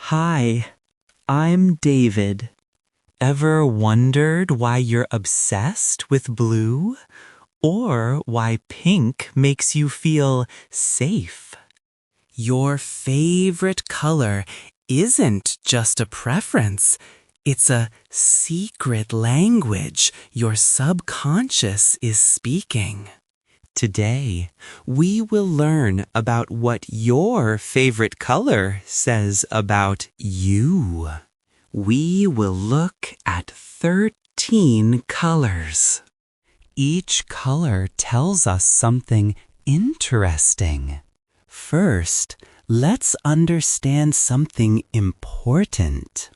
Hi, I'm David. Ever wondered why you're obsessed with blue? Or why pink makes you feel safe? Your favorite color isn't just a preference. It's a secret language your subconscious is speaking. Today, we will learn about what your favorite color says about you. We will look at 13 colors. Each color tells us something interesting. First, let's understand something important.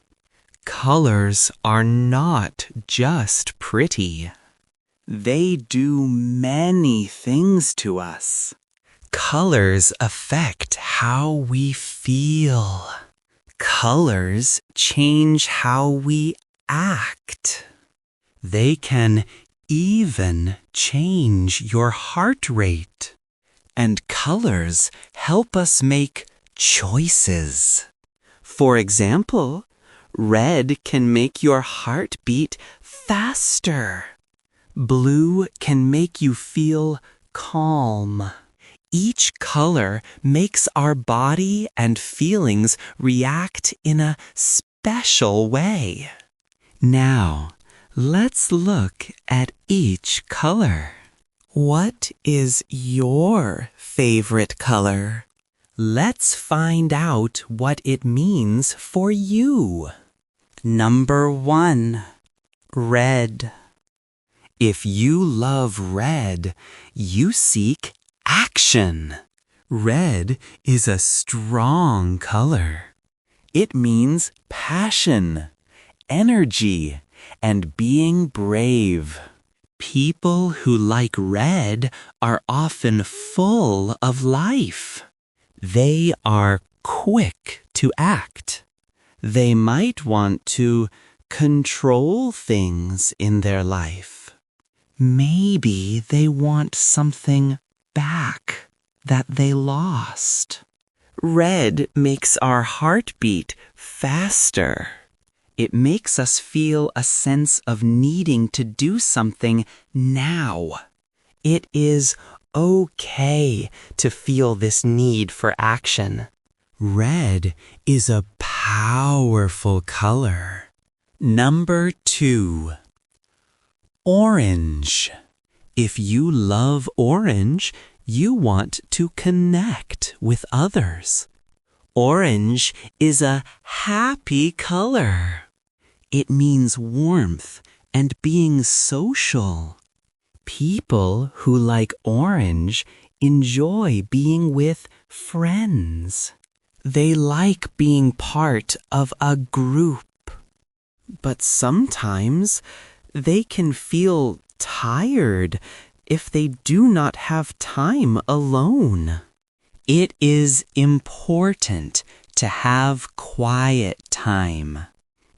Colors are not just pretty. They do many things to us. Colors affect how we feel. Colors change how we act. They can even change your heart rate. And colors help us make choices. For example, red can make your heart beat faster. Blue can make you feel calm. Each color makes our body and feelings react in a special way. Now, let's look at each color. What is your favorite color? Let's find out what it means for you. Number 1, red. If you love red, you seek action. Red is a strong color. It means passion, energy, and being brave. People who like red are often full of life. They are quick to act. They might want to control things in their life. Maybe they want something back that they lost. Red makes our heart beat faster. It makes us feel a sense of needing to do something now. It is okay to feel this need for action. Red is a powerful color. Number 2, orange. If you love orange, you want to connect with others. Orange is a happy color. It means warmth and being social. People who like orange enjoy being with friends. They like being part of a group. But sometimes they can feel tired if they do not have time alone. It is important to have quiet time.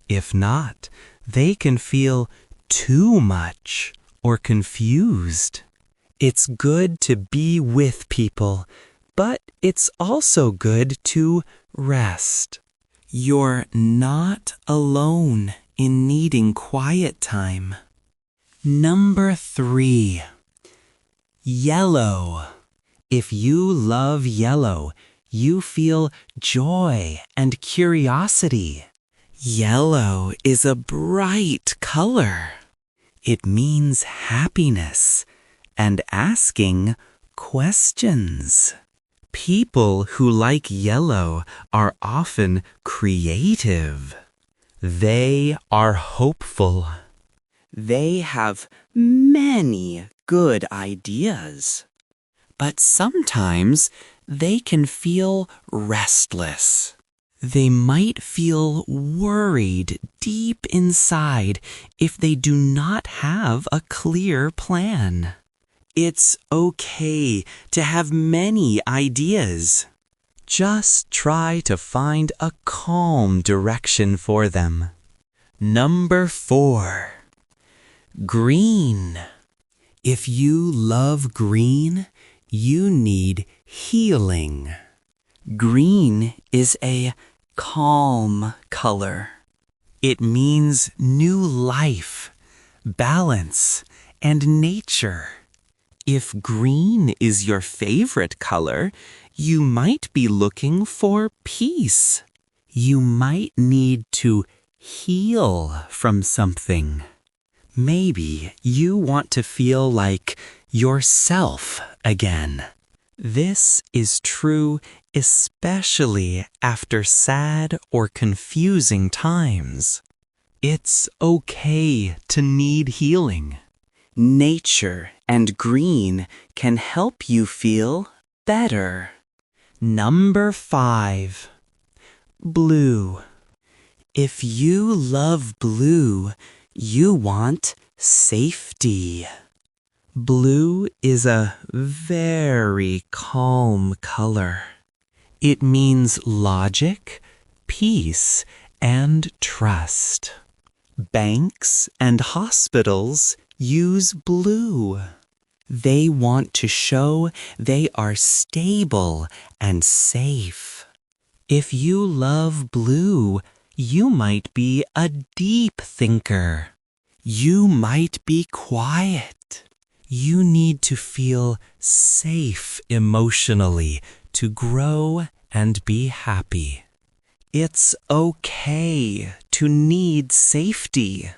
If not, they can feel too much or confused. It's good to be with people, but it's also good to rest. You're not alone in needing quiet time. Number 3, yellow. If you love yellow, you feel joy and curiosity. Yellow is a bright color. It means happiness and asking questions. People who like yellow are often creative. They are hopeful. They have many good ideas. But sometimes they can feel restless. They might feel worried deep inside if they do not have a clear plan. It's okay to have many ideas. Just try to find a calm direction for them. Number 4, green. If you love green, you need healing. Green is a calm color. It means new life, balance, and nature. If green is your favorite color, you might be looking for peace. You might need to heal from something. Maybe you want to feel like yourself again. This is true especially after sad or confusing times. It's okay to need healing. Nature and green can help you feel better. Number 5. Blue. If you love blue, you want safety. Blue is a very calm color. It means logic, peace, and trust. Banks and hospitals use blue. They want to show they are stable and safe. If you love blue, you might be a deep thinker. You might be quiet. You need to feel safe emotionally to grow and be happy. It's okay to need safety.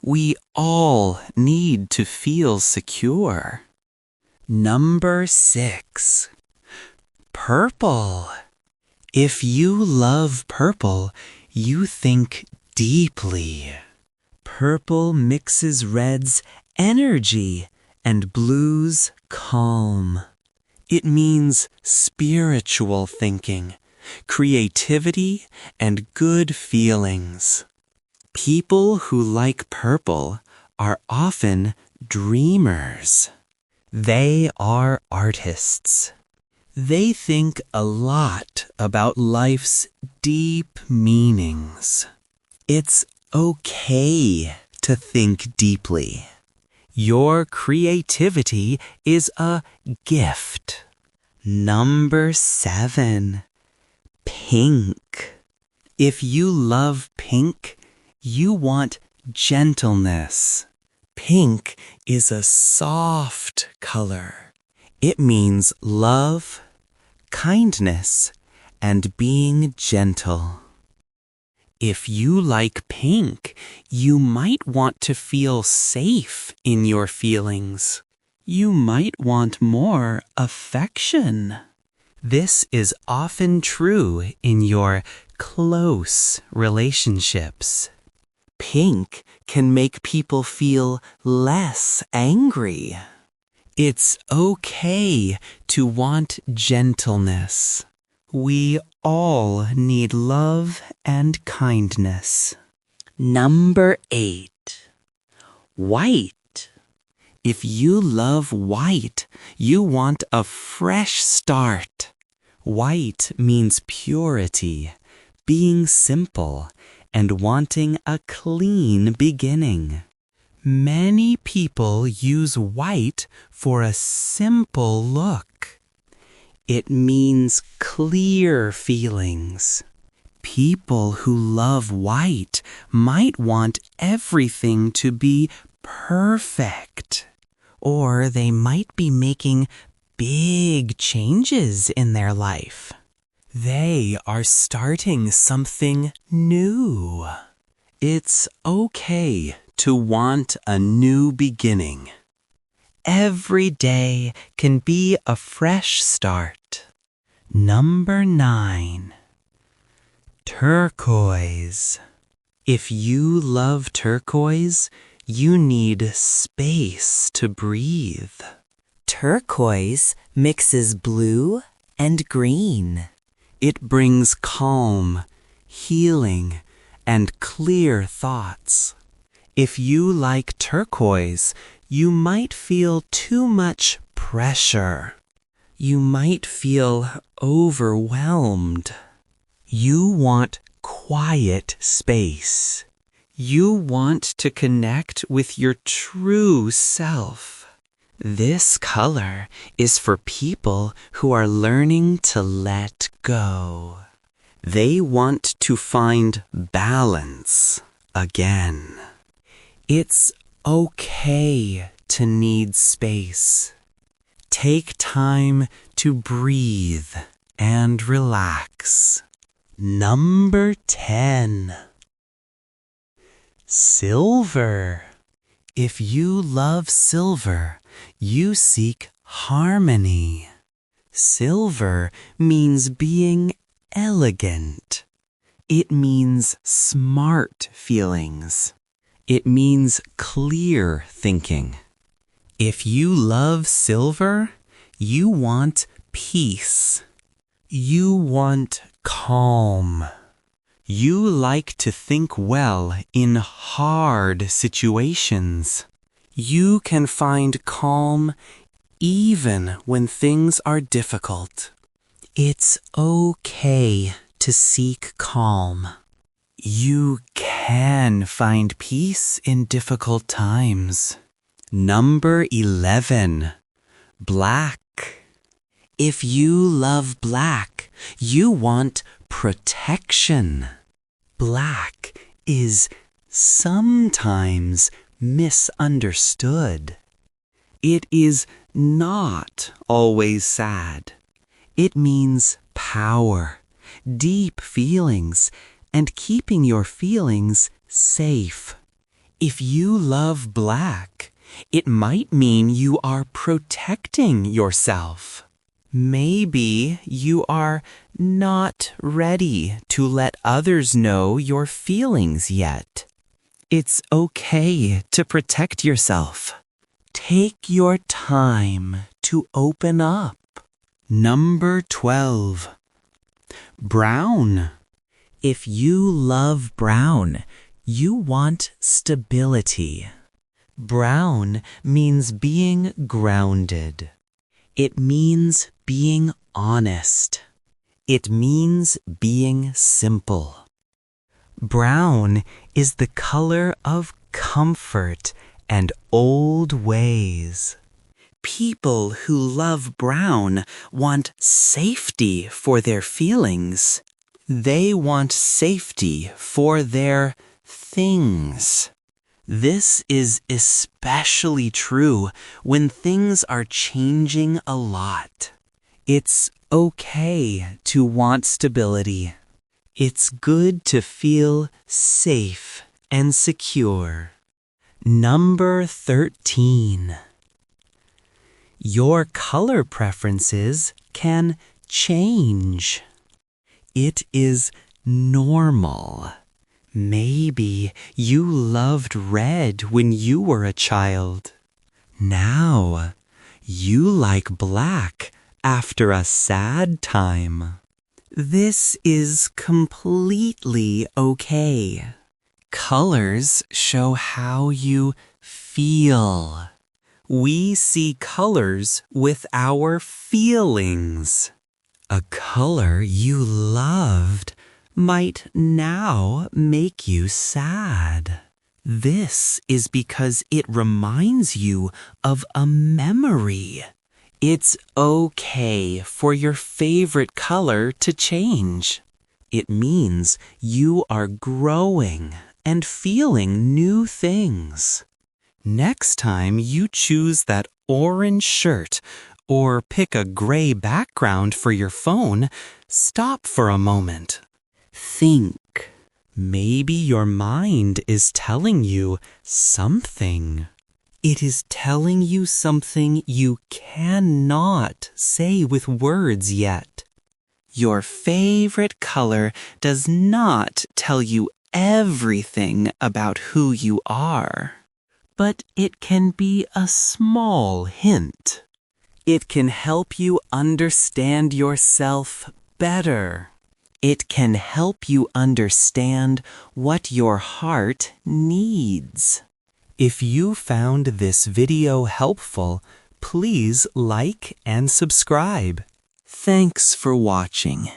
We all need to feel secure. Number 6. Purple. If you love purple, you think deeply. Purple mixes red's energy and blue's calm. It means spiritual thinking, creativity, and good feelings. People who like purple are often dreamers. They are artists. They think a lot about life's deep meanings. It's okay to think deeply. Your creativity is a gift. Number 7. Pink. If you love pink, you want gentleness. Pink is a soft color. It means love, kindness, and being gentle. If you like pink, you might want to feel safe in your feelings. You might want more affection. This is often true in your close relationships. Pink can make people feel less angry. It's okay to want gentleness. We all need love and kindness. Number 8. White. If you love white, you want a fresh start. White means purity, being simple, and wanting a clean beginning. Many people use white for a simple look. It means clear feelings. People who love white might want everything to be perfect. Or they might be making big changes in their life. They are starting something new. It's okay to want a new beginning. Every day can be a fresh start. Number 9. Turquoise. If you love turquoise, you need space to breathe. Turquoise mixes blue and green. It brings calm, healing, and clear thoughts. If you like turquoise, you might feel too much pressure. You might feel overwhelmed. You want quiet space. You want to connect with your true self. This color is for people who are learning to let go. They want to find balance again. It's okay to need space. Take time to breathe and relax. Number 10. Silver. If you love silver, you seek harmony. Silver means being elegant. It means smart feelings. It means clear thinking. If you love silver, you want peace. You want calm. You like to think well in hard situations. You can find calm even when things are difficult. It's okay to seek calm. You can find peace in difficult times. Number 11. Black. If you love black, you want protection. Black is sometimes misunderstood. It is not always sad. It means power, deep feelings, and keeping your feelings safe. If you love black, it might mean you are protecting yourself. Maybe you are not ready to let others know your feelings yet. It's okay to protect yourself. Take your time to open up. Number 12. Brown. If you love brown, you want stability. Brown means being grounded. It means being honest. It means being simple. Brown is the color of comfort and old ways. People who love brown want safety for their feelings. They want safety for their things. This is especially true when things are changing a lot. It's okay to want stability. It's good to feel safe and secure. Number 13. Your color preferences can change. It is normal. Maybe you loved red when you were a child. Now, you like black after a sad time. This is completely okay. Colors show how you feel. We see colors with our feelings. A color you loved might now make you sad. This is because it reminds you of a memory. It's okay for your favorite color to change. It means you are growing and feeling new things. Next time you choose that orange shirt or pick a gray background for your phone, stop for a moment. Think. Maybe your mind is telling you something. It is telling you something you cannot say with words yet. Your favorite color does not tell you everything about who you are, but it can be a small hint. It can help you understand yourself better. It can help you understand what your heart needs. If you found this video helpful, please like and subscribe. Thanks for watching.